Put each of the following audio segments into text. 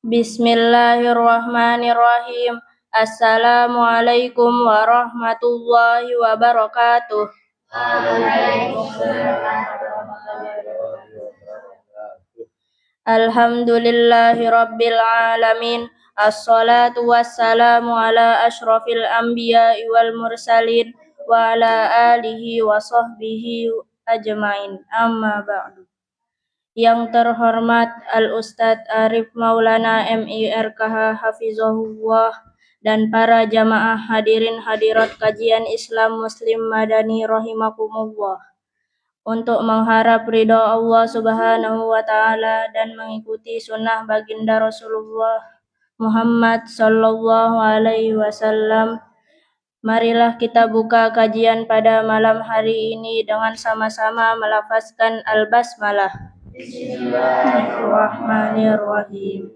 Bismillahirrahmanirrahim. Assalamualaikum warahmatullahi wabarakatuh. Alhamdulillahi rabbil alamin. Assalatu wassalamu ala ashrafil anbiya'i wal mursalin wa ala alihi wa sahbihi ajmain. Amma ba'du. Yang terhormat Al-Ustadz Arif Maulana MIRKH Hafizahullah dan para jamaah hadirin hadirat kajian Islam Muslim Madani rahimakumullah. Untuk mengharap ridha Allah Subhanahu wa Ta'ala dan mengikuti sunnah baginda Rasulullah Muhammad Sallallahu Alaihi Wasallam, marilah kita buka kajian pada malam hari ini dengan sama-sama melafazkan al-basmalah. Bismillahirrahmanirrahim.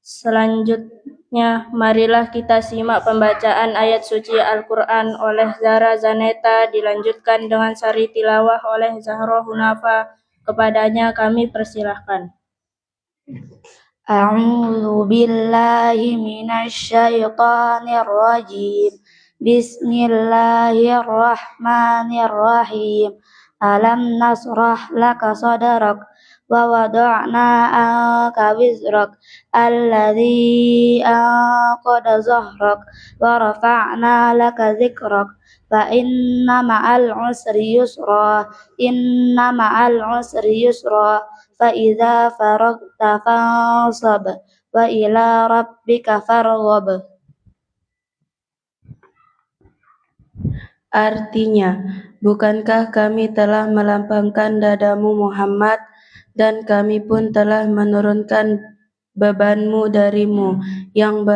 Selanjutnya, marilah kita simak pembacaan ayat suci Al-Quran oleh Zahra Zaneta, dilanjutkan dengan sari tilawah oleh Zahra Hunafa. Kepadanya kami persilahkan. A'udzu billahi minasyaitonir rajim. Bismillahirrahmanirrahim. Alam nasrah laka sadrak wa wada'na anka wizrak alladzi anqadha zahrak wa rafa'na laka zikrak fa inna ma'al usri yusra fa idza faragta fansab wa ila rabbika farghab. Artinya, bukankah kami telah melapangkan dadamu Muhammad, dan kami pun telah menurunkan bebanmu darimu yang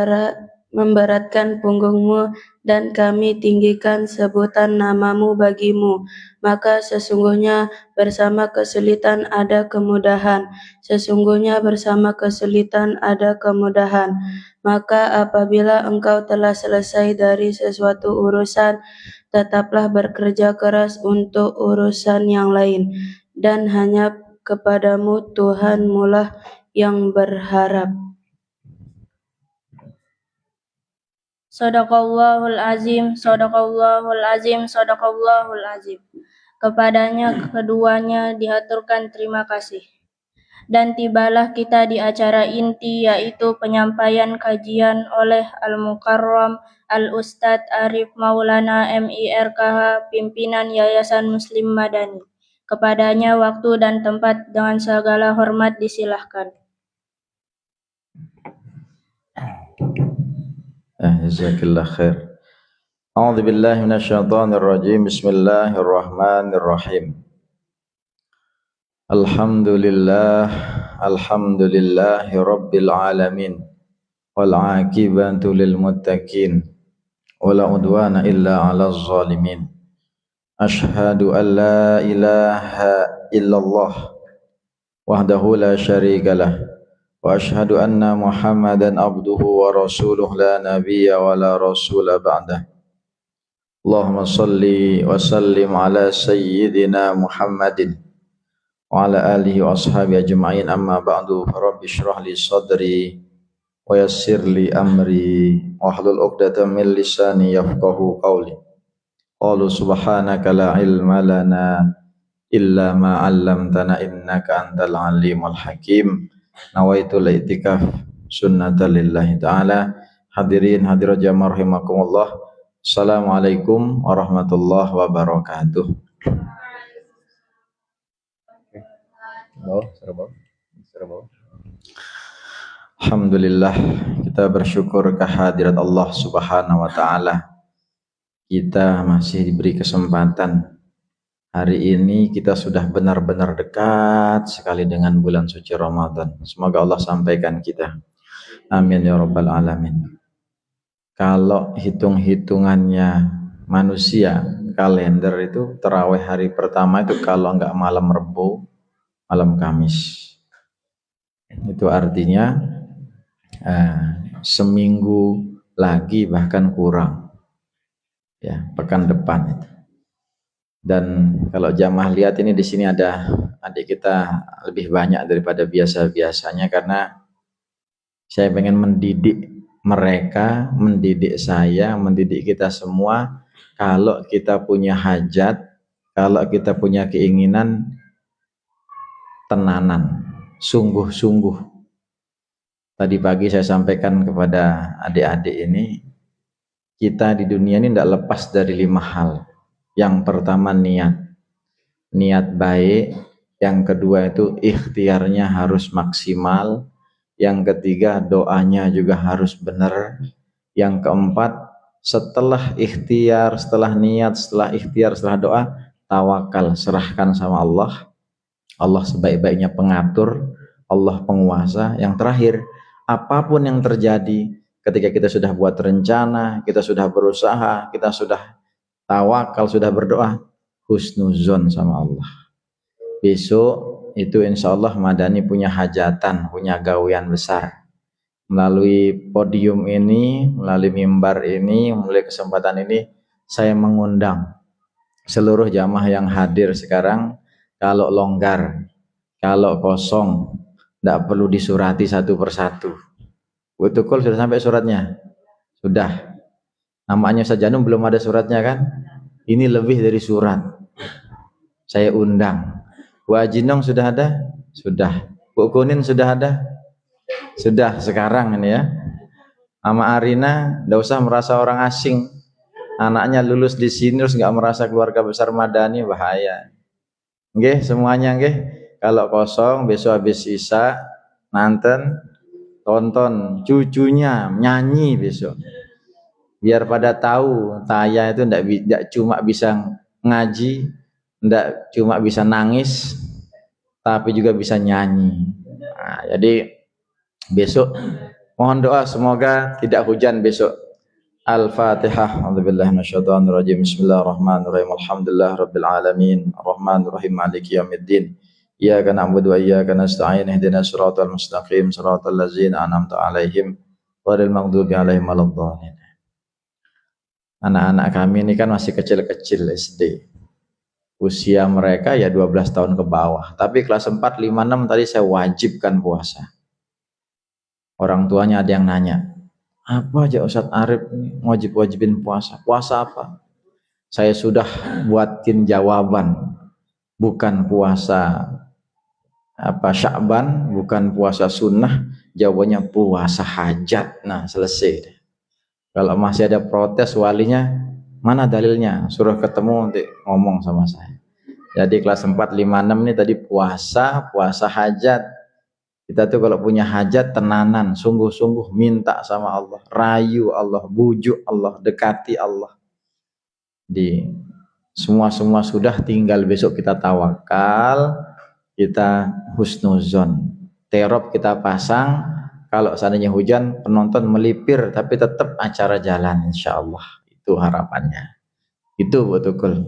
memberatkan punggungmu, dan kami tinggikan sebutan namamu bagimu. Maka sesungguhnya bersama kesulitan ada kemudahan. Maka apabila engkau telah selesai dari sesuatu urusan, tetaplah bekerja keras untuk urusan yang lain, dan hanya kepadamu Tuhanmu lah yang berharap. Shadaqallahul azim, shadaqallahul azim, shadaqallahul azim. Kepadanya keduanya diaturkan terima kasih. Dan tibalah kita di acara inti, yaitu penyampaian kajian oleh Al-Mukarram Al-Ustadz Arif Maulana MIRKH, pimpinan Yayasan Muslim Madani. Kepadanya waktu dan tempat dengan segala hormat disilahkan. Jazakallah khair. A'udzu billahi minasyaitonir rajim. Bismillahirrahmanirrahim. Alhamdulillahi rabbil alamin, wal aqibatu lil muttaqin, wala udwana illa 'alal zalimin. Ashhadu an la ilaha illallah wahdahu la syarikalah, wa ashhadu anna Muhammadan abduhu wa rasuluh, la nabiyya wa la rasula ba'dah. Allahumma salli wa sallim ala sayyidina Muhammadin wa ala alihi wa ashabi ajma'in, amma ba'du. Rabbi shrah li sadri wa yassir li amri wa hlul 'uqdatam min lisani yafqahu qawli. Qalu subhanaka la ilma lana illa ma 'allamtana innaka antal alimul hakim. Nawaitul i'tikaf sunnatan lillahi ta'ala. Hadirin hadirat jamaah rahimakumullah. Assalamualaikum warahmatullahi wabarakatuh. Alhamdulillah, kita bersyukur kehadirat Allah Subhanahu wa ta'ala. Kita masih diberi kesempatan. Hari ini kita sudah benar-benar dekat sekali dengan bulan suci Ramadan. Semoga Allah sampaikan kita. Amin ya rabbal alamin. Kalau hitung-hitungannya manusia, kalender itu tarawih hari pertama itu kalau enggak malam Rebo, malam Kamis. Itu artinya seminggu lagi bahkan kurang, ya, pekan depan itu. Dan kalau jamaah lihat ini di sini ada adik kita lebih banyak daripada biasanya, karena Saya pengen mendidik mereka, mendidik saya, mendidik kita semua. Kalau kita punya hajat, kalau kita punya keinginan, tenanan, sungguh-sungguh. Tadi pagi saya sampaikan kepada adik-adik ini, kita di dunia ini tidak lepas dari 5 hal. Yang pertama niat baik. Yang kedua itu ikhtiarnya harus maksimal. Yang ketiga doanya juga harus benar. Yang keempat, setelah ikhtiar, setelah niat, setelah ikhtiar, setelah doa, tawakal, serahkan sama Allah. Allah sebaik-baiknya pengatur, Allah penguasa. Yang terakhir, apapun yang terjadi, ketika kita sudah buat rencana, kita sudah berusaha, kita sudah tawakal, sudah berdoa, husnuzon sama Allah. Besok itu insya Allah Madani punya hajatan, punya gawean besar. Melalui podium ini, melalui mimbar ini, melalui kesempatan ini, saya mengundang seluruh jamaah yang hadir sekarang, kalau longgar, kalau kosong, tidak perlu disurati satu persatu. Betul sudah sampai suratnya? Sudah. Namanya Sajanum belum ada suratnya kan? Ini lebih dari surat. Saya undang. Bu Ajinong sudah ada? Sudah. Bu Kunin sudah ada? Sudah sekarang ini ya. Sama Arina, tidak usah merasa orang asing. Anaknya lulus di sini terus nggak merasa keluarga besar Madani, bahaya. Nggih, semuanya nggih. Kalau kosong besok habis Isya nanten tonton cucunya nyanyi besok. Biar pada tahu Taya itu tidak cuma bisa ngaji, tidak cuma bisa nangis, tapi juga bisa nyanyi. Nah, jadi besok mohon doa semoga tidak hujan besok. Al-Fatihah. A'udzubillahi minasyaitonirrajim. Bismillahirrahmanirrahim. Alhamdulillahirabbil alamin. Arrahmanirrahim. Maliki yaumiddin. Iyyaka na'budu wa iyyaka nasta'in. Ihdinas siratal mustaqim. Siratal ladzina an'amta 'alaihim ghairil maghdubi 'alaihim waladdallin. Anak-anak kami ini kan masih kecil-kecil SD. Usia mereka ya 12 tahun ke bawah. Tapi kelas 4, 5, 6 tadi saya wajibkan puasa. Orang tuanya ada yang nanya, apa aja Ustadz Arif ini wajibin puasa? Puasa apa? Saya sudah buatin jawaban. Bukan puasa Sya'ban, bukan puasa sunnah, jawabannya puasa hajat. Nah, selesai. Kalau masih ada protes walinya, mana dalilnya? Suruh ketemu nanti ngomong sama saya. Jadi kelas 4, 5, 6 ini tadi puasa hajat. Kita tuh kalau punya hajat tenanan, sungguh-sungguh minta sama Allah, rayu Allah, bujuk Allah, dekati Allah. Di semua sudah, tinggal besok kita tawakal, kita husnuzon. Terop kita pasang, kalau seandainya hujan, penonton melipir, tapi tetap acara jalan insya Allah. Itu harapannya. Itu betul.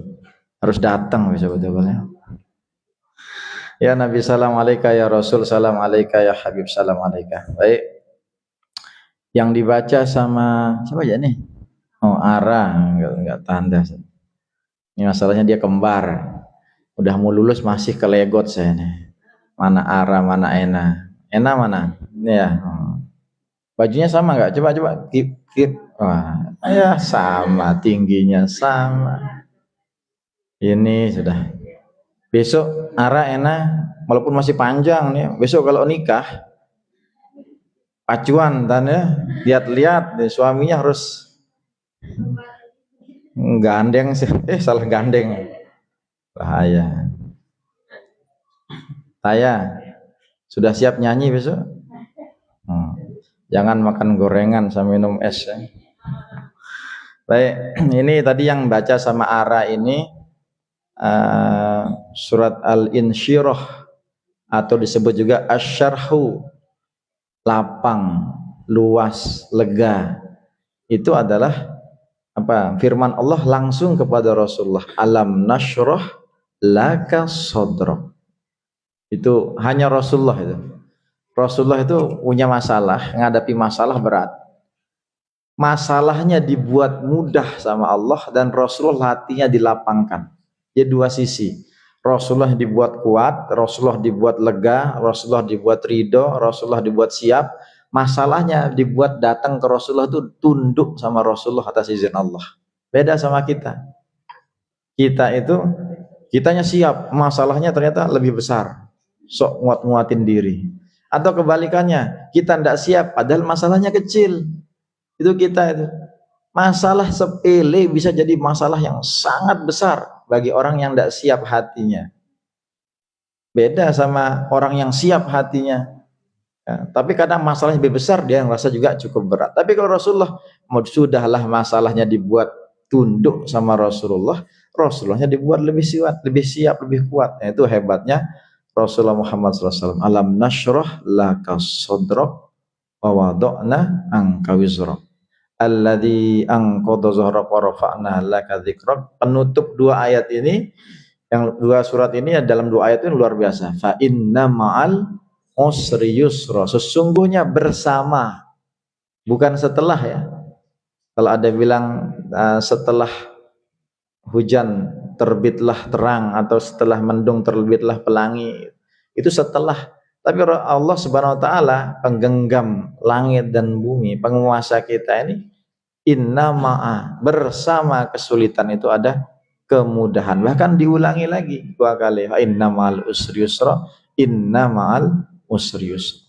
Harus datang besok betul-betulnya. Ya Nabi salam alaika, ya Rasul salam alaika, ya Habib salam alaika. Baik. Yang dibaca sama siapa aja nih? Oh, Ara, enggak tanda. Ini masalahnya dia kembar. Udah mau lulus masih kelegot saya nih. Mana Ara, mana Ena? Ena mana? Ini ya. Bajunya sama enggak? Coba kip. Wah, ya sama, tingginya sama. Ini sudah. Besok Ara Ena walaupun masih panjang nih, besok kalau nikah pacuan dan ya lihat suaminya harus gandeng sih, salah gandeng, bahaya. Taya sudah siap nyanyi besok? Jangan makan gorengan sama minum es ya. Baik, ini tadi yang baca sama Ara ini surat Al-Insyirah atau disebut juga Asy-Syarhu, lapang, luas, lega. Itu adalah apa? Firman Allah langsung kepada Rasulullah, alam nasyrah laka sadrak. Itu hanya Rasulullah itu. Rasulullah itu punya masalah, menghadapi masalah berat. Masalahnya dibuat mudah sama Allah dan Rasulullah hatinya dilapangkan. Jadi dua sisi. Rasulullah dibuat kuat, Rasulullah dibuat lega, Rasulullah dibuat ridho, Rasulullah dibuat siap, masalahnya dibuat datang ke Rasulullah itu tunduk sama Rasulullah atas izin Allah. Beda sama kita. Kita itu, kitanya siap, masalahnya ternyata lebih besar. Sok nguat-nguatin diri. Atau kebalikannya, kita tidak siap padahal masalahnya kecil. Itu kita itu. Masalah sepele bisa jadi masalah yang sangat besar bagi orang yang tidak siap hatinya. Beda sama orang yang siap hatinya. Ya, tapi kadang masalahnya lebih besar, dia yang rasa juga cukup berat. Tapi kalau Rasulullah, sudahlah masalahnya dibuat tunduk sama Rasulullah, Rasulullahnya dibuat lebih siap, lebih kuat. Nah, itu hebatnya Rasulullah Muhammad SAW. Alam nashrah laka sadrak wa wada'na anka wizrak alladzi anqadha dhahrak wa rafa'na laka dzikrak. Penutup dua ayat ini, yang dua surat ini dalam dua ayat ini luar biasa. Fa inna ma'al usri yusra, sesungguhnya bersama, bukan setelah ya. Kalau ada bilang setelah hujan terbitlah terang, atau setelah mendung terbitlah pelangi, itu setelah. Tapi Allah Subhanahu wa taala, penggenggam langit dan bumi, penguasa kita ini, inna ma'a, bersama kesulitan itu ada kemudahan. Bahkan diulangi lagi dua kali, inna ma'al usri yusra, inna ma'al usri yusra.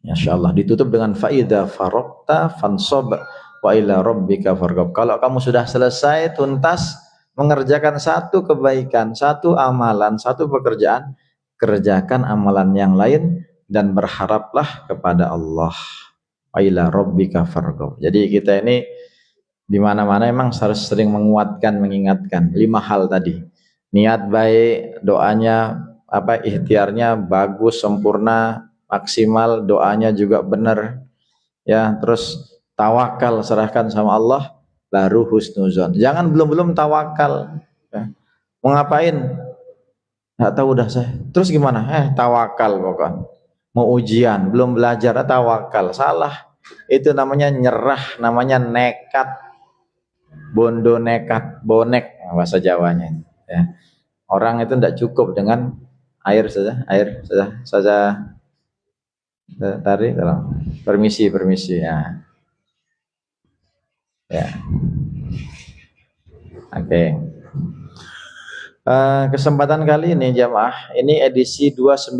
Masyaallah, ditutup dengan faida faraqta fansab wa ila rabbika farghab. Kalau kamu sudah selesai tuntas mengerjakan satu kebaikan, satu amalan, satu pekerjaan, kerjakan amalan yang lain dan berharaplah kepada Allah. Wa ila rabbika farghab. Jadi kita ini di mana-mana emang harus sering menguatkan, mengingatkan 5 hal tadi. Niat baik, doanya ikhtiarnya bagus, sempurna, maksimal, doanya juga benar. Ya, terus tawakal, serahkan sama Allah, baru husnuzon. Jangan belum tawakal. Ya. Mau ngapain? Nggak tahu udah saya. Terus gimana? Tawakal pokoknya. Mau ujian, belum belajar, tawakal. Salah. Itu namanya nyerah, namanya nekat. Bondo nekat, bonek bahasa Jawanya. Ya. Orang itu tidak cukup dengan air saja. Tarik, tolong. Permisi ya. Ya. Oke. Kesempatan kali ini jamaah, ini edisi 299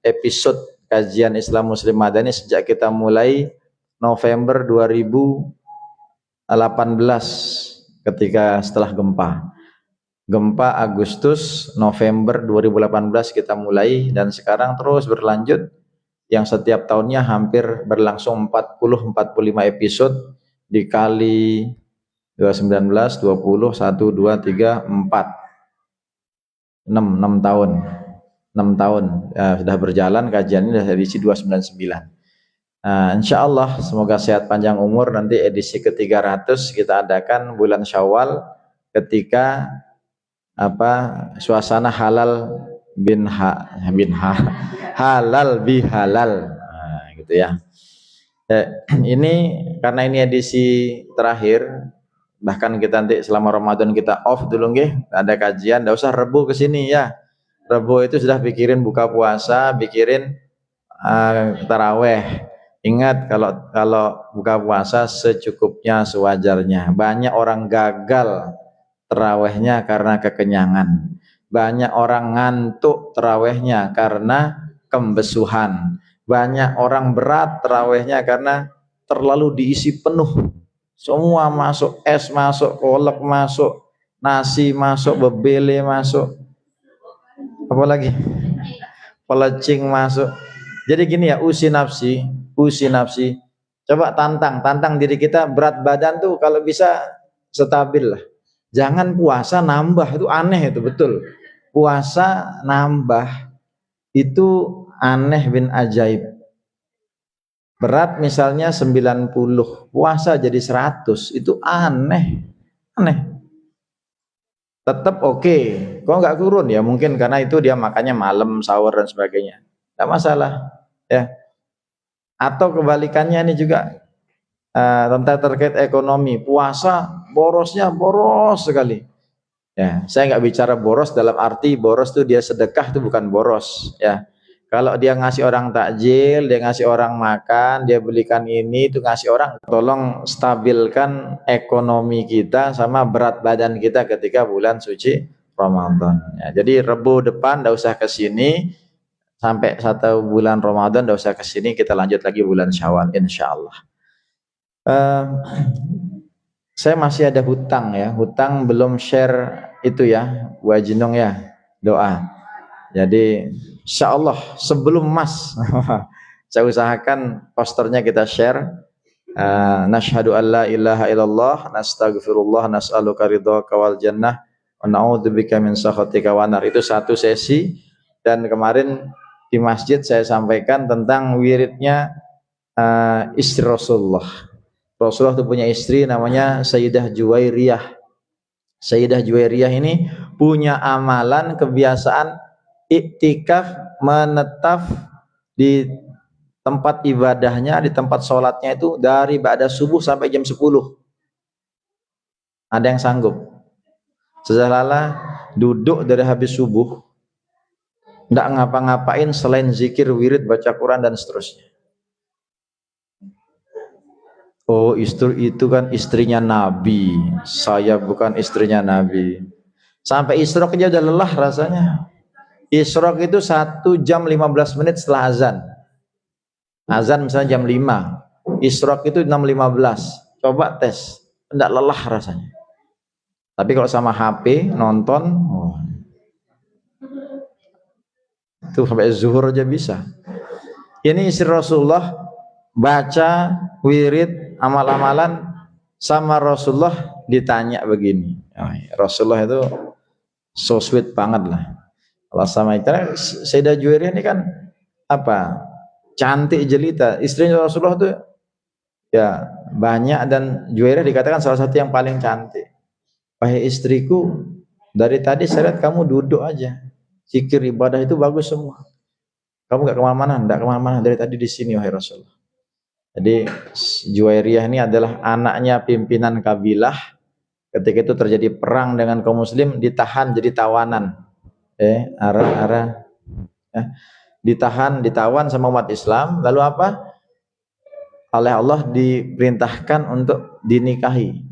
episode kajian Islam Muslim Madani sejak kita mulai November 2018 ketika setelah gempa Agustus November 2018 kita mulai, dan sekarang terus berlanjut yang setiap tahunnya hampir berlangsung 40-45 episode dikali 2019, 20, 1, 2, 3, 4 6 tahun ya, sudah berjalan kajian ini, dari edisi 299. Insya Allah semoga sehat panjang umur. Nanti edisi ke-300 kita adakan bulan Syawal ketika suasana halal halal bihalal, gitu ya. Ini karena ini edisi terakhir, bahkan kita nanti selama Ramadan kita off dulu nggih, ada kajian, enggak usah Rebo ke sini ya. Rebo itu sudah pikirin buka puasa, pikirin taraweh. Ingat, kalau buka puasa secukupnya, sewajarnya. Banyak orang gagal tarawehnya karena kekenyangan. Banyak orang ngantuk tarawehnya karena kembesuhan. Banyak orang berat tarawehnya karena terlalu diisi penuh. Semua masuk, es masuk, kolak masuk, nasi masuk, bebele masuk, apa lagi? Pelecing masuk. Jadi gini ya, usi nafsi. Coba tantang diri kita, berat badan tuh kalau bisa stabil lah. Jangan puasa nambah, itu aneh, itu betul. Puasa nambah itu aneh bin ajaib. Berat misalnya 90, puasa jadi 100, itu aneh. Tetap oke. Kok nggak turun ya? Mungkin karena itu dia makannya malam, sahur dan sebagainya. Nggak masalah, ya. Atau kebalikannya ini juga tentang terkait ekonomi. Puasa borosnya boros sekali. Ya, saya nggak bicara boros dalam arti boros itu dia sedekah, itu bukan boros. Ya, Kalau dia ngasih orang takjil, dia ngasih orang makan, dia belikan ini, itu ngasih orang. Tolong stabilkan ekonomi kita sama berat badan kita ketika bulan suci Ramadan. Ya, jadi Rebu depan ndak usah ke sini, sampai 1 bulan Ramadan ndak usah ke sini, kita lanjut lagi bulan Syawal insyaallah. Saya masih ada hutang ya, hutang belum share itu ya, Bu Ajinong ya, doa. Jadi insya Allah sebelum Mas saya usahakan posternya kita share. Nashhadu an la ilaha illallah nastaghfirullah nas'aluka ridhaka wal jannah wa na'udzubika min sakhatika wan nar. Itu satu sesi, dan kemarin di masjid saya sampaikan tentang wiridnya istri Rasulullah. Rasulullah itu punya istri namanya Sayyidah Juwairiyah. Sayyidah Juwairiyah ini punya amalan kebiasaan iktikaf, menetap di tempat ibadahnya, di tempat sholatnya itu dari ba'da subuh sampai jam 10. Ada yang sanggup? Sejalala duduk dari habis subuh, tidak ngapa-ngapain selain zikir, wirid, baca Quran dan seterusnya. Oh, istri itu kan istrinya Nabi, saya bukan istrinya Nabi. Sampai isyraq aja udah lelah rasanya. Isyraq itu 1 jam 15 menit setelah azan. Azan misalnya jam 5, isyraq itu 6.15. Coba tes, tidak lelah rasanya. Tapi kalau sama HP nonton, itu sampai zuhur aja bisa. Ini istri Rasulullah baca wirid, amal-amalan, sama Rasulullah ditanya begini. Rasulullah itu so sweet banget lah. Allah sama karena Sayyidah Juwairiyah ini kan apa? Cantik jelita. Istrinya Rasulullah tuh ya banyak, dan Juwairiyah dikatakan salah satu yang paling cantik. Wahai istriku, dari tadi saya lihat kamu duduk aja. Zikir ibadah itu bagus semua. Kamu gak kemana-mana, enggak kemana-mana dari tadi di sini wahai Rasulullah. Jadi Juwairiyah ini adalah anaknya pimpinan kabilah. Ketika itu terjadi perang dengan kaum muslim, ditahan jadi tawanan. Ditawan sama umat Islam, lalu apa? Oleh Allah diperintahkan untuk dinikahi.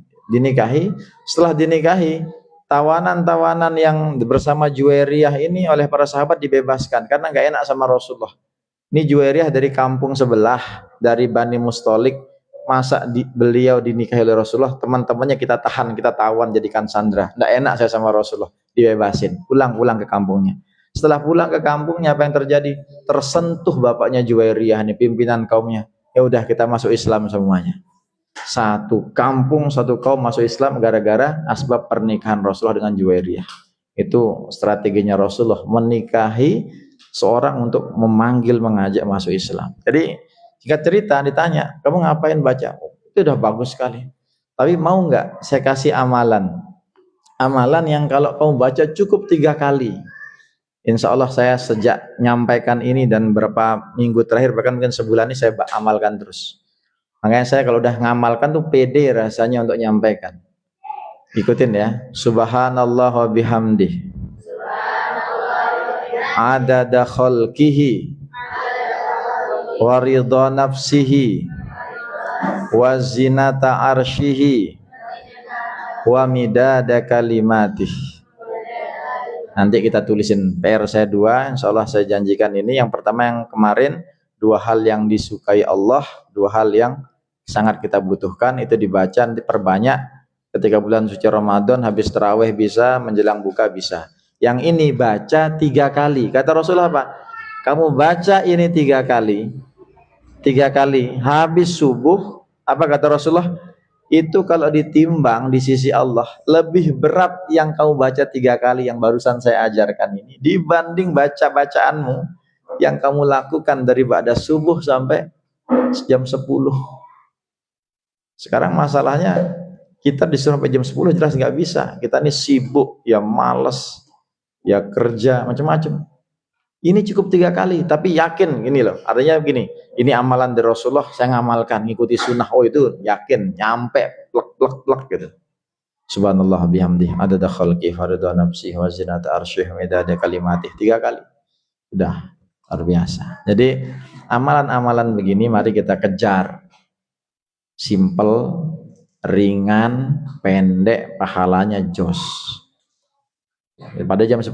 Setelah dinikahi, tawanan-tawanan yang bersama Juwairiyah ini oleh para sahabat dibebaskan karena nggak enak sama Rasulullah. Ini Juwairiyah dari kampung sebelah, dari Bani Mustalik, masa beliau dinikahi oleh Rasulullah, teman-temannya kita tahan, kita tawan, jadikan sandra. Nggak enak saya sama Rasulullah, dibebasin, pulang ke kampungnya. Setelah pulang ke kampungnya, apa yang terjadi? Tersentuh bapaknya Juwairiyah nih, pimpinan kaumnya. Ya udah, kita masuk Islam semuanya. Satu kampung, satu kaum masuk Islam gara-gara asbab pernikahan Rasulullah dengan Juwairiyah. Itu strateginya Rasulullah, menikahi seorang untuk memanggil, mengajak masuk Islam. Jadi jika cerita ditanya, kamu ngapain baca? Itu udah bagus sekali. Tapi mau nggak saya kasih amalan? Amalan yang kalau kamu baca cukup 3 kali. Insya Allah saya sejak nyampaikan ini dan beberapa minggu terakhir, bahkan mungkin sebulan ini saya amalkan terus. Makanya saya kalau udah ngamalkan tuh pede rasanya untuk nyampaikan. Ikutin ya. Subhanallah wa bihamdih. Adada khalqihi wa ridha nafsihi wa zinata arshihi wa midada kalimatih. Nanti kita tulisin PR saya 2, insya Allah saya janjikan ini. Yang pertama yang kemarin, 2 hal yang disukai Allah, 2 hal yang sangat kita butuhkan, itu dibaca, nanti perbanyak. Ketika bulan suci Ramadan, habis tarawih bisa, menjelang buka bisa. Yang ini baca 3 kali. Kata Rasulullah apa? Kamu baca ini 3 kali. 3 kali. Habis subuh, apa kata Rasulullah? Itu kalau ditimbang di sisi Allah, lebih berat yang kamu baca 3 kali yang barusan saya ajarkan ini, dibanding baca-bacaanmu yang kamu lakukan dari ba'da subuh sampai jam 10. Sekarang masalahnya, kita disuruh sampai jam 10 jelas nggak bisa. Kita ini sibuk, ya males, ya kerja, macam-macam. Ini cukup 3 kali, tapi yakin gini loh. Artinya begini, ini amalan dari Rasulullah, saya ngamalkan, ngikuti sunnah. Oh itu yakin, nyampe, plek gitu. Subhanallah bihamdih, adada khalqih, wa ridha nafsih, wa zinata arsyih, wa midada kalimatih. 3 kali. Udah. Luar biasa. Jadi amalan-amalan begini mari kita kejar. Simple, ringan, pendek, pahalanya jos. Pada jam 10.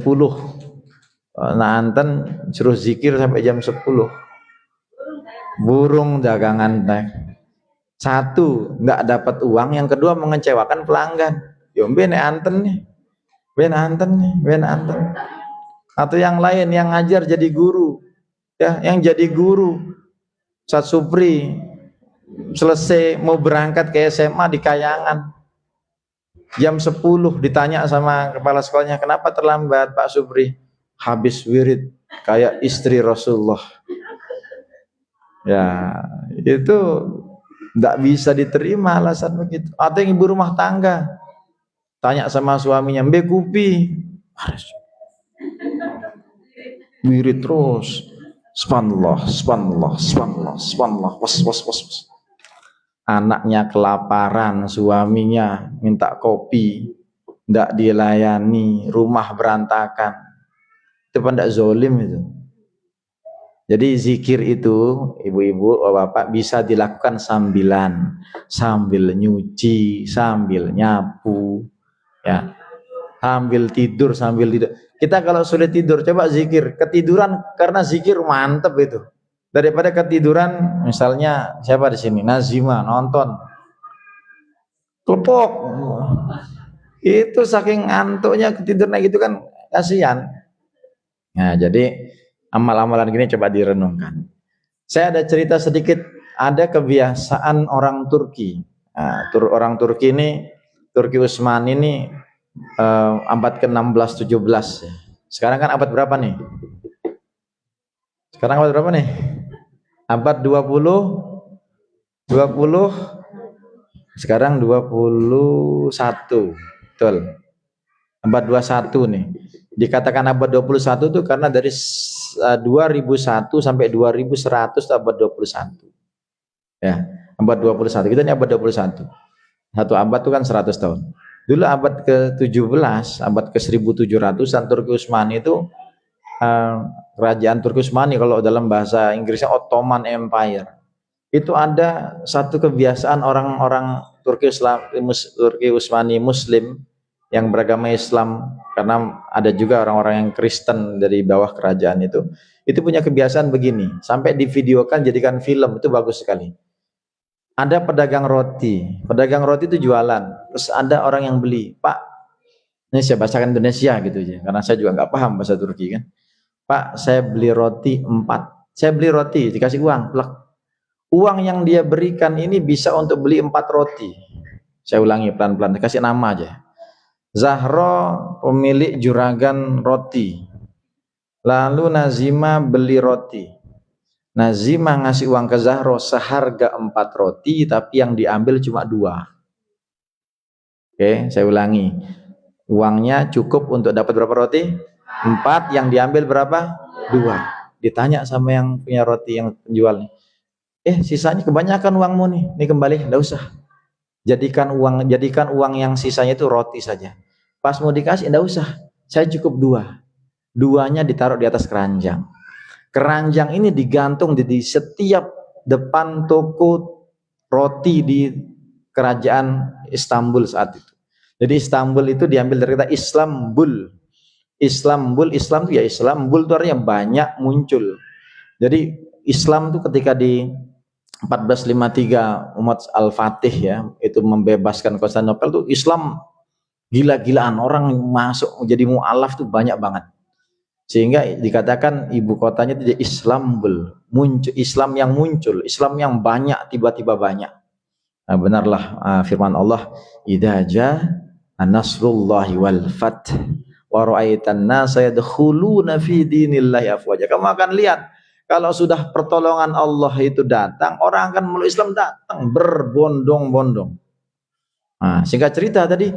Nah anten suruh zikir sampai jam 10. Burung dagangan teh. Satu, nggak dapat uang, yang kedua mengecewakan pelanggan. Yo ben anten nih. Ben anten nih, ben anten. Atau yang lain yang ngajar jadi guru. Ya, yang jadi guru Ustaz Supri selesai mau berangkat ke SMA di Kayangan. Jam 10 ditanya sama kepala sekolahnya, "Kenapa terlambat, Pak Supri?" "Habis wirid kayak istri Rasulullah." Ya, itu nggak bisa diterima alasan begitu. Atau yang ibu rumah tangga tanya sama suaminya, "Mbe kupi?" Wirid terus. Subhanallah, subhanallah, subhanallah, subhanallah, was, was, was, was. Anaknya kelaparan, suaminya minta kopi, ndak dilayani, rumah berantakan. Itu kan ndak zolim itu. Jadi zikir itu, ibu-ibu, bapak bisa dilakukan sambilan, sambil nyuci, sambil nyapu, ya, sambil tidur, Kita kalau sulit tidur, coba zikir. Ketiduran karena zikir mantep itu. Daripada ketiduran, misalnya siapa di sini? Nazima nonton, kelepok. Itu saking ngantuknya ketiduran gitu kan kasihan. Nah, jadi amal-amalan gini coba direnungkan. Saya ada cerita sedikit, ada kebiasaan orang Turki. Nah, orang Turki ini, Turki Utsmani ini abad ke-16 17 ya. Sekarang kan abad berapa nih? Sekarang abad berapa nih? Abad 20 sekarang 21. Betul. Abad 21 nih. Dikatakan abad 21 itu karena dari 2001 sampai 2100 abad 21. Ya, abad 21. Kita ini abad 21. Satu abad itu kan 100 tahun. Dulu abad ke-17, abad ke-1700-an Turki Utsmani itu kerajaan Turki Utsmani, kalau dalam bahasa Inggrisnya Ottoman Empire. Itu ada satu kebiasaan orang-orang Turki Utsmani Muslim yang beragama Islam, karena ada juga orang-orang yang Kristen dari bawah kerajaan itu punya kebiasaan begini, sampai divideokan jadikan film, itu bagus sekali. Ada pedagang roti itu jualan, terus ada orang yang beli, "Pak," ini saya bacakan Indonesia gitu aja, karena saya juga nggak paham bahasa Turki kan. "Pak, saya beli roti 4, saya beli roti," dikasih uang, plek. Uang yang dia berikan ini bisa untuk beli 4 roti. Saya ulangi pelan-pelan, kasih nama aja. Zahro pemilik juragan roti. Lalu Nazima beli roti. Nazima ngasih uang ke Zahro seharga 4 roti, tapi yang diambil cuma 2. Oke, saya ulangi. Uangnya cukup untuk dapat berapa roti? 4, yang diambil berapa? 2. Ditanya sama yang punya roti, yang penjualnya, "Sisanya kebanyakan uangmu nih, ini kembali." "Enggak usah. Jadikan uang yang sisanya itu roti saja." Pas mau dikasih, "Enggak usah. Saya cukup 2. Duanya ditaruh di atas keranjang. Keranjang ini digantung di setiap depan toko roti di kerajaan Istanbul saat itu. Jadi Istanbul itu diambil dari kata Islambul. Islam itu ya Islambul itu artinya banyak muncul. Jadi Islam itu ketika di 1453 umat Al-Fatih ya, itu membebaskan Konstantinopel, tuh Islam gila-gilaan, orang masuk menjadi mu'alaf tuh banyak banget. Sehingga dikatakan ibu kotanya itu Islambul, muncul Islam yang muncul, Islam yang banyak, tiba-tiba banyak. Nah, benarlah firman Allah, "Idza jaa nasrullahi wal fath wa ra'aitan nasa yadkhuluna fi dinillahi afwaja." Kamu akan lihat kalau sudah pertolongan Allah itu datang, orang akan meluk Islam datang berbondong-bondong. Nah, singkat cerita tadi,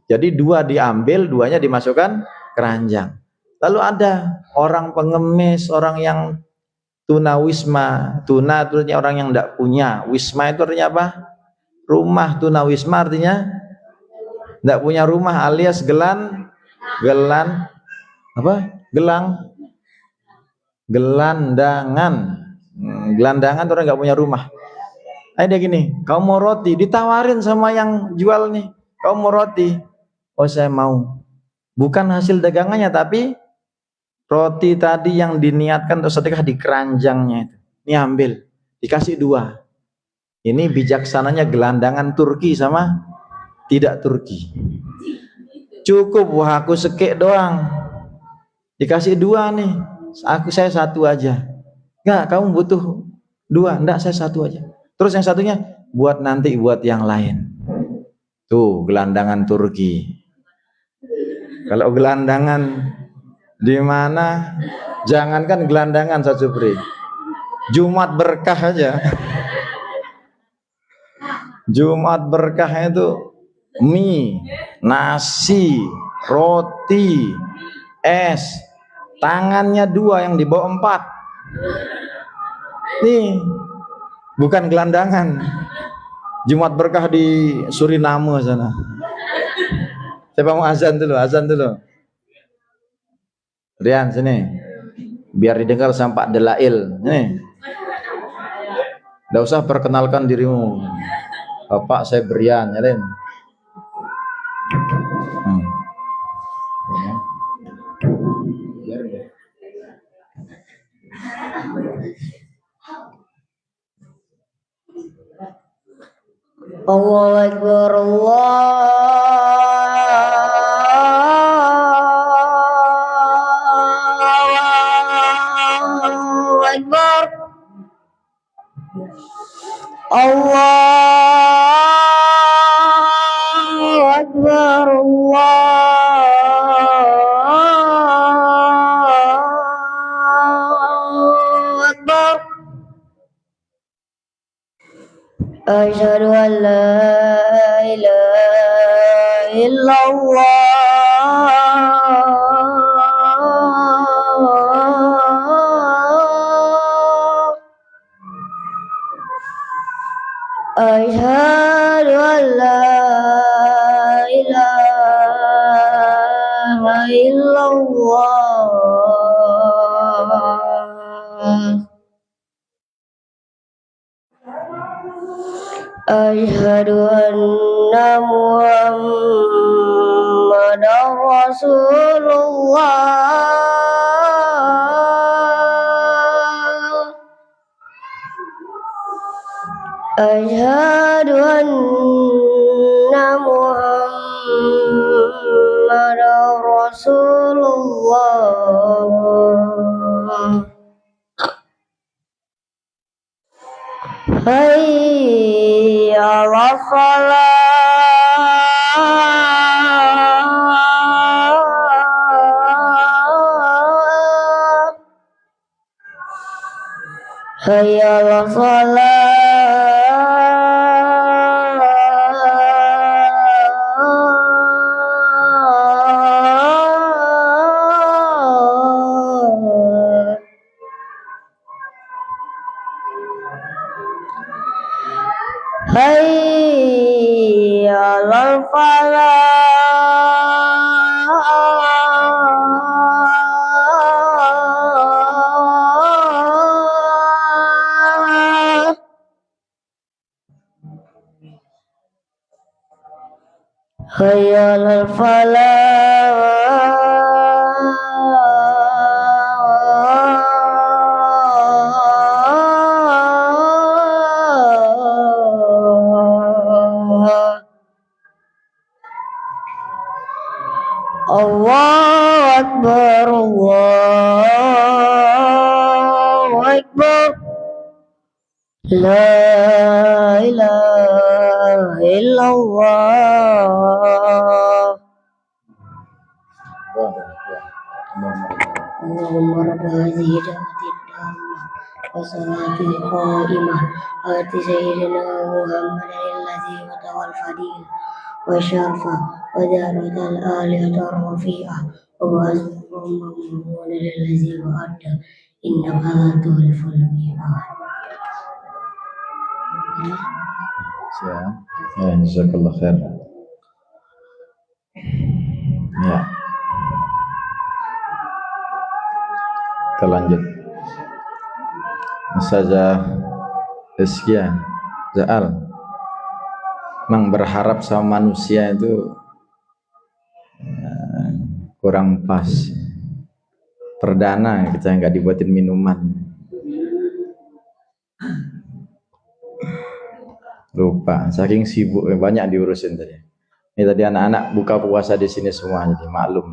jadi 2 diambil, 2-nya dimasukkan keranjang. Lalu ada orang pengemis, orang yang tunawisma. Tuna itu artinya orang yang tidak punya. Wisma itu artinya apa? Rumah. Tunawisma artinya tidak punya rumah, alias gelang Gelandangan. Gelandangan tuh orang nggak punya rumah. Ada gini, kau mau roti, ditawarin sama yang jual nih, kau mau roti, oh saya mau. Bukan hasil dagangannya, tapi roti tadi yang diniatkan untuk sedekah di keranjangnya itu. Ini ambil, dikasih 2. Ini bijaksananya gelandangan Turki sama tidak Turki. Cukup, wah aku sekek doang. Dikasih 2 nih, saya 1 aja. Enggak, kamu butuh 2, enggak saya 1 aja. Terus yang satunya buat nanti buat yang lain. Tuh gelandangan Turki. Kalau gelandangan di mana? Jangankan gelandangan Ustaz Supri. Jumat berkah aja. Jumat berkah itu mie, nasi, roti, es. Tangannya 2 yang dibawa 4. Nih, bukan gelandangan. Jumat berkah di Suriname sana. Siapa mau azan dulu? Azan dulu. Rian sini. Biar didengar sampai Delail. Nih. Enggak usah perkenalkan dirimu. Bapak saya Brian, ya Ren. Allahu Akbar, Allahu Akbar, Allahu Akbar, Allahu Akbar. Asyhadu an la ilaha illallah. Asyhadu an la ilaha illallah. Asyhadu anna Muhammadar Rasulullah. Asyhadu anna Muhammadar Rasulullah. Hayya 'alal shalah. Hayya 'alal shalah. Hayya 'alal falah. Hayya 'alal falah. Allahu Akbar, Allahu Akbar. La ilaha illallah. Allahumma rabb hadhihi da'wati tammah wa salatil qa'imah ati sayyidina Muhammadin alladhi watawal fadil wa syarfa wa daratal aliyatar rafi'ah wa ba'athahum mamnunan alladhi wa'adda innaka la tuhliful mi'ad. Siap. Ya, jazakallah khair. Ya. Kita lanjut. Ustazah Rizkia Zaal memang berharap sama manusia itu kurang pas. Perdana kita nggak dibuatin minuman. Lupa, saking sibuk banyak diurusin tadi. Ini tadi anak-anak buka puasa di sini semua, jadi maklum.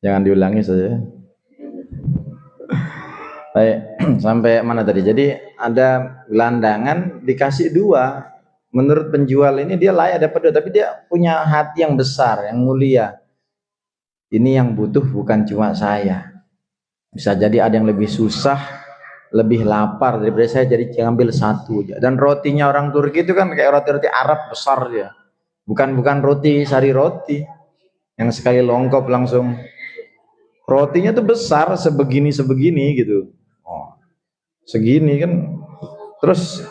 Jangan diulangi saja. Baik, sampai mana tadi? Jadi ada gelandangan dikasih 2. Menurut penjual ini dia layak dapat 2, tapi dia punya hati yang besar, yang mulia. Ini yang butuh bukan cuma saya. Bisa jadi ada yang lebih susah, lebih lapar daripada saya, jadi ambil 1 aja. Dan rotinya orang Turki itu kan kayak roti-roti Arab besar dia. Bukan roti sari roti yang sekali longkop langsung. Rotinya tuh besar sebegini gitu. Oh, segini kan. Terus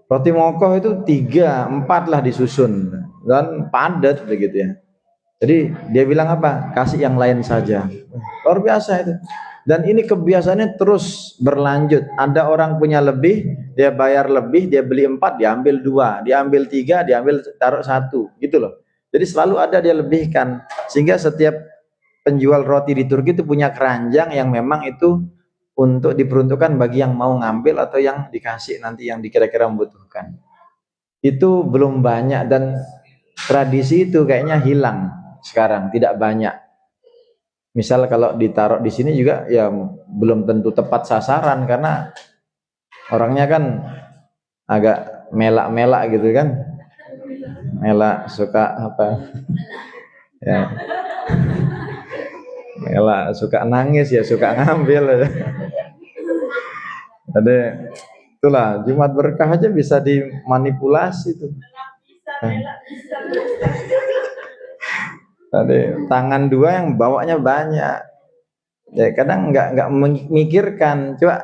roti mokoh itu 3, 4 lah disusun dan padat begitu ya. Jadi dia bilang apa? Kasih yang lain saja. Luar biasa itu. Dan ini kebiasaannya terus berlanjut. Ada orang punya lebih, dia bayar lebih, dia beli 4, diambil 2, diambil 3, diambil taruh 1, gitu loh. Jadi selalu ada dia lebihkan. Sehingga setiap penjual roti di Turki itu punya keranjang yang memang itu untuk diperuntukkan bagi yang mau ngambil atau yang dikasih nanti yang dikira-kira membutuhkan. Itu belum banyak dan tradisi itu kayaknya hilang sekarang, tidak banyak. Misal kalau ditaruh di sini juga ya belum tentu tepat sasaran karena orangnya kan agak melak-melak gitu kan. Melak suka apa? Ya. Melak suka nangis ya, suka ngambil. Jadi itulah Jumat Berkah aja bisa dimanipulasi tuh. Tadi tangan 2 yang bawanya banyak. Ya kadang nggak memikirkan. Coba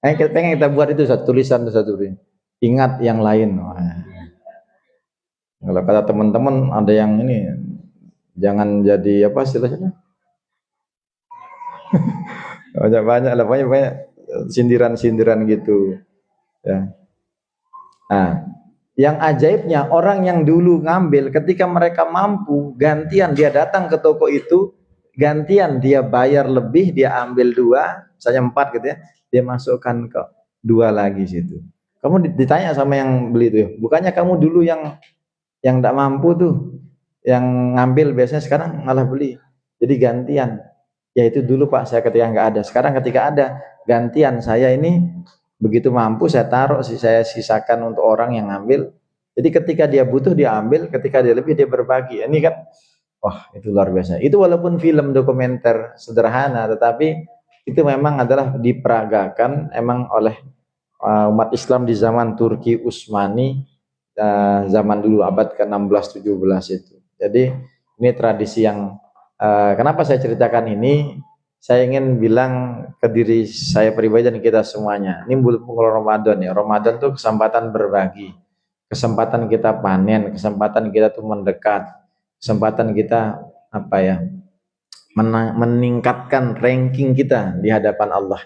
pengen kita buat itu satu tulisan satu. Ingat yang lain. Wah. Kalau kata teman-teman ada yang ini jangan jadi apa istilahnya? banyak lah, banyak sindiran gitu. Ya. Nah, yang ajaibnya orang yang dulu ngambil ketika mereka mampu gantian dia datang ke toko itu, gantian dia bayar lebih, dia ambil 2, misalnya 4 gitu ya, dia masukkan ke 2 lagi situ. Kamu ditanya sama yang beli itu, bukannya kamu dulu yang tidak mampu tuh, yang ngambil biasanya sekarang malah beli. Jadi gantian. Ya itu dulu Pak, saya ketika nggak ada. Sekarang ketika ada, gantian saya ini begitu mampu saya taruh, saya sisakan untuk orang yang ngambil. Jadi ketika dia butuh dia ambil, ketika dia lebih dia berbagi. Ini kan, wah itu luar biasa. Itu walaupun film dokumenter sederhana, tetapi itu memang adalah diperagakan emang oleh umat Islam di zaman Turki Utsmani, zaman dulu abad ke-16-17 itu. Jadi ini tradisi yang kenapa saya ceritakan ini? Saya ingin bilang ke diri saya pribadi dan kita semuanya. Ini bulan Ramadan ya. Ramadan itu kesempatan berbagi, kesempatan kita panen, kesempatan kita tuh mendekat, kesempatan kita apa ya? Meningkatkan ranking kita di hadapan Allah.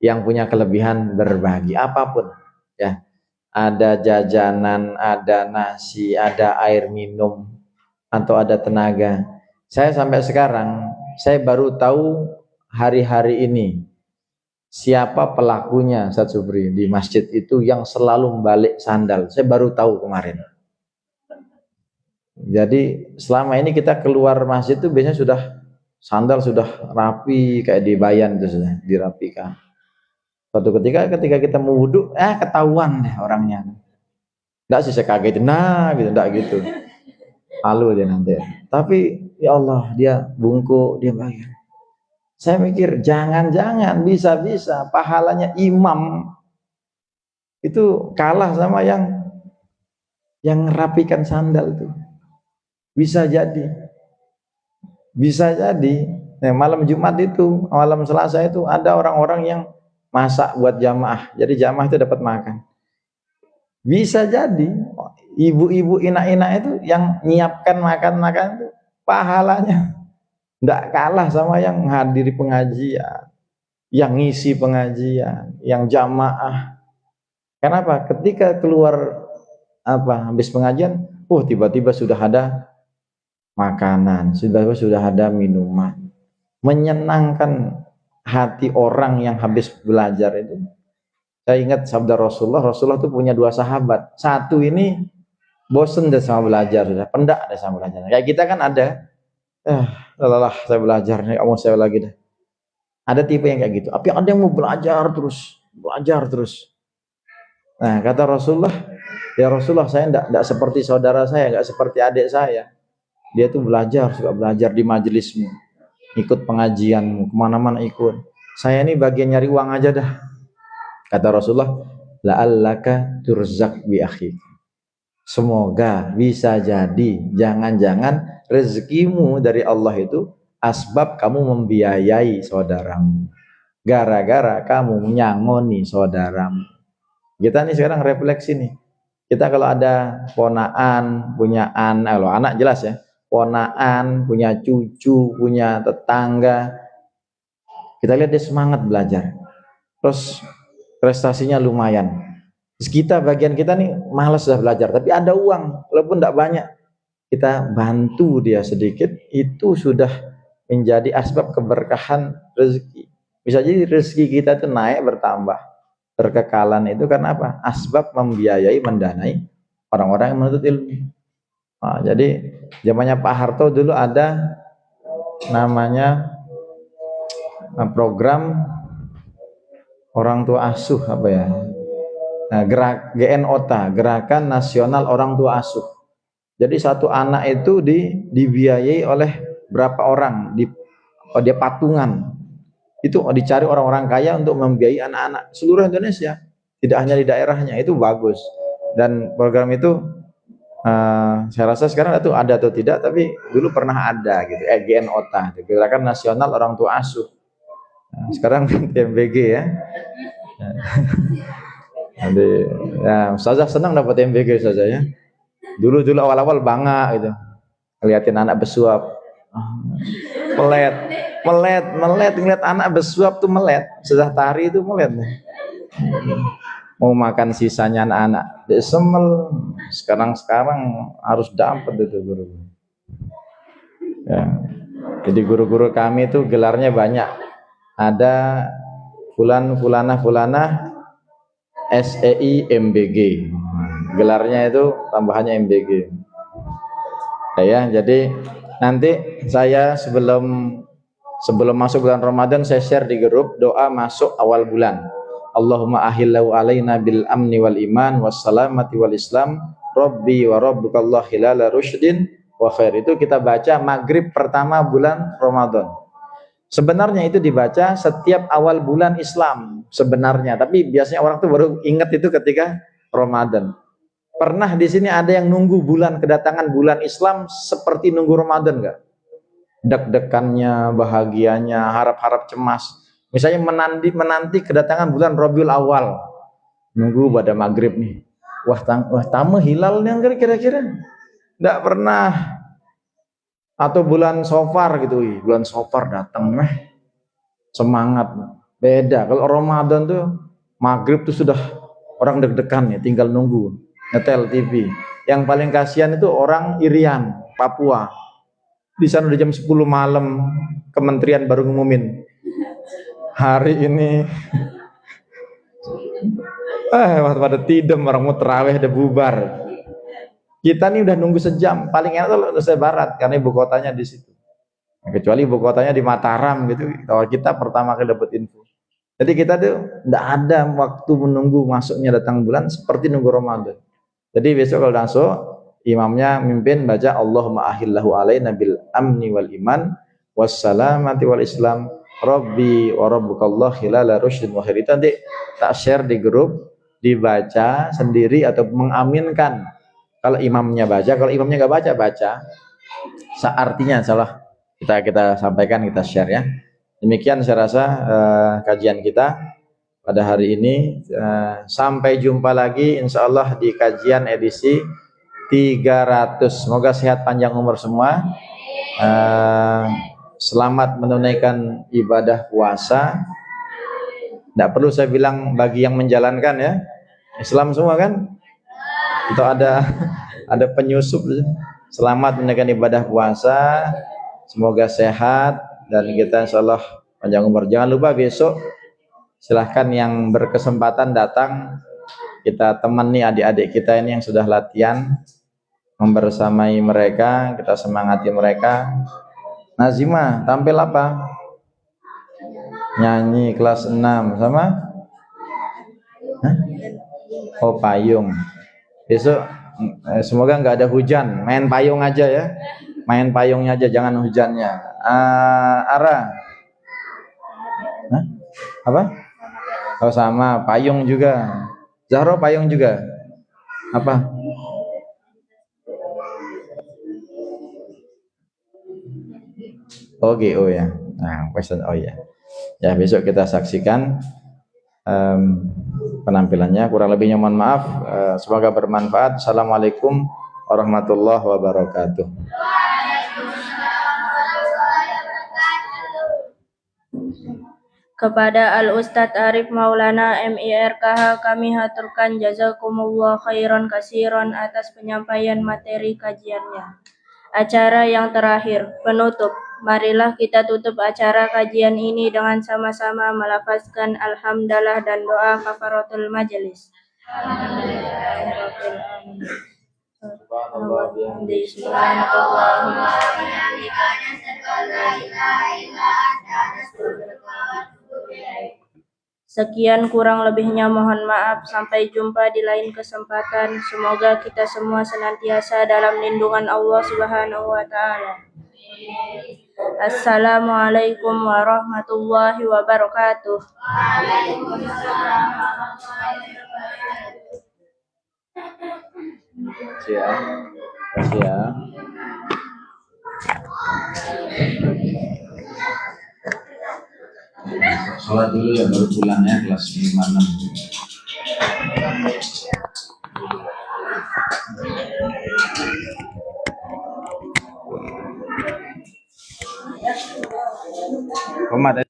Yang punya kelebihan berbagi apapun ya. Ada jajanan, ada nasi, ada air minum, atau ada tenaga. Saya sampai sekarang, saya baru tahu hari-hari ini siapa pelakunya Ustaz Subri di masjid itu yang selalu membalik sandal. Saya baru tahu kemarin. Jadi selama ini kita keluar masjid itu biasanya sudah sandal sudah rapi kayak di bayan itu sudah dirapikan. Suatu ketika kita mau wudhu, ketahuan deh orangnya. Enggak sih saya kagetin, gitu, enggak gitu. Halu dia nanti. Tapi ya Allah dia bungkuk, dia bayar. Saya mikir jangan-jangan bisa-bisa pahalanya imam itu kalah sama yang rapikan sandal itu. Bisa jadi. Nah, malam Jumat itu, malam Selasa itu ada orang-orang yang masak buat jamaah. Jadi jamaah itu dapat makan. Bisa jadi ibu-ibu inak-inak itu yang nyiapkan makan-makan itu pahalanya tidak kalah sama yang hadiri pengajian. yang ngisi pengajian, yang jamaah. Kenapa? Ketika keluar habis pengajian, tiba-tiba sudah ada makanan, sudah ada minuman. Menyenangkan hati orang yang habis belajar itu. Saya ingat sabda Rasulullah tuh punya 2 sahabat. Satu ini bosen deh sama belajar, sudah pendak deh sama belajar. Kayak kita kan ada, lelah saya belajar, nih mau saya lagi deh. Ada tipe yang kayak gitu. Tapi ada yang mau belajar terus. Nah, kata Rasulullah, ya Rasulullah, saya enggak seperti saudara saya, enggak seperti adik saya. Dia tuh suka belajar di majelismu, ikut pengajianmu, kemana-mana ikut. Saya ini bagian nyari uang aja dah. Kata Rasulullah, la'allaka turzak bi akhi. Semoga bisa jadi, jangan-jangan rezekimu dari Allah itu asbab kamu membiayai saudaramu. Gara-gara kamu nyangoni saudaramu. Kita nih sekarang refleksi nih. Kita kalau ada ponaan, punya anak, kalau anak jelas ya, ponaan, punya cucu, punya tetangga, kita lihat dia semangat belajar, terus prestasinya lumayan. Terus bagian kita nih malas dah belajar, tapi ada uang, walaupun tidak banyak, kita bantu dia sedikit, itu sudah menjadi asbab keberkahan rezeki. Bisa jadi rezeki kita itu naik, bertambah. Berkekalan itu karena apa? Asbab membiayai, mendanai orang-orang yang menuntut ilmu. Nah, jadi zamannya Pak Harto dulu ada namanya program orang tua asuh apa ya? Nah, GNOTA, Gerakan Nasional Orang Tua Asuh. Jadi satu anak itu dibiayai oleh berapa orang? Dia patungan. Itu dicari orang-orang kaya untuk membiayai anak-anak seluruh Indonesia, tidak hanya di daerahnya. Itu bagus, dan program itu saya rasa sekarang itu ada atau tidak, tapi dulu pernah ada gitu, GNOTA, Gerakan Nasional Orang Tua Asuh. Nah, sekarang MBG ya. Jadi ya, Ustazah senang dapat MBG saja ya. Dulu awal-awal bangga gitu, ngeliatin anak bersuap, melet ngeliat anak bersuap tuh melet, Ustazah Tari itu melet nih. Mau makan sisanya anak-anak disemel. Sekarang harus dapat itu guru ya. Jadi guru-guru kami itu gelarnya banyak, ada fulanah SEI MBG, gelarnya itu tambahannya MBG ya. Jadi nanti saya sebelum masuk bulan Ramadan, saya share di grup doa masuk awal bulan. Allahumma ahillahu alaina bil amni wal iman wassalamati wal islam rabbi wa rabbukallah hilala rushdin wa khair. Itu kita baca maghrib pertama bulan Ramadan. Sebenarnya itu dibaca setiap awal bulan Islam sebenarnya, tapi biasanya orang tuh baru ingat itu ketika Ramadan. Pernah di sini ada yang nunggu kedatangan bulan Islam seperti nunggu Ramadan enggak? Deg-degannya, bahagianya, harap-harap cemas. Misalnya menanti kedatangan bulan Rabiul Awal, nunggu pada maghrib nih. Wah tamu hilalnya kira-kira. Enggak pernah. Atau bulan Safar gitu, bulan Safar datang semangat. Beda kalau Ramadan tuh maghrib tuh sudah orang deg-degan ya, tinggal nunggu nyetel TV. Yang paling kasihan itu orang Irian, Papua. Di sana udah jam 10 malam, kementerian baru ngumumin hari ini pada tidem, orang mau terawih udah bubar. Kita nih udah nunggu sejam. Paling enak tuh Indonesia Barat karena ibu kotanya di situ. Nah, kecuali ibu kotanya di Mataram gitu, kalau kita pertama kali dapat info. Jadi kita tuh enggak ada waktu menunggu masuknya datang bulan seperti nunggu Ramadan. Jadi besok kalau masuk, imamnya mimpin baca Allahumma ahillahu alaina bil amni wal iman wassalamati wal islam rabbi wa rabbukallah hilala rushdin wa khair. Itu nanti tak share di grup, dibaca sendiri atau mengaminkan. Kalau imamnya baca, kalau imamnya nggak baca artinya salah, kita sampaikan, kita share ya. Demikian saya rasa kajian kita pada hari ini. Sampai jumpa lagi insya Allah di kajian edisi 300. Semoga sehat panjang umur semua. Selamat menunaikan ibadah puasa. Tidak perlu saya bilang bagi yang menjalankan ya. Islam semua kan? Atau ada penyusup. Selamat menunaikan ibadah puasa. Semoga sehat dan kita insyaallah panjang umur. Jangan lupa besok silahkan yang berkesempatan datang, kita temani adik-adik kita ini yang sudah latihan, membersamai mereka, kita semangati mereka. Nazima tampil apa? Nyanyi kelas 6 sama? Hah? Oh, payung. Besok semoga nggak ada hujan, main payung aja ya, main payungnya aja, jangan hujannya. Ara, hah? Apa? Oh sama, payung juga. Zahro payung juga. Apa? Oh GO ya. Nah, question oh ya. Ya besok kita saksikan penampilannya. Kurang lebihnya mohon maaf. Semoga bermanfaat. Assalamualaikum warahmatullahi wabarakatuh. Kepada Al-Ustadz Arif Maulana MIRKH kami haturkan jazakumullah khairan kasiron atas penyampaian materi kajiannya. Acara yang terakhir, penutup. Marilah kita tutup acara kajian ini dengan sama-sama melafazkan alhamdulillah dan doa kafaratul majelis. Sekian kurang lebihnya mohon maaf. Sampai jumpa di lain kesempatan. Semoga kita semua senantiasa dalam lindungan Allah Subhanahu wa taala. Assalamualaikum warahmatullahi wabarakatuh. Terima kasih ya. Terima kasih ya. Sholat dulu ya baru pulang ya kelas 5-6. Komat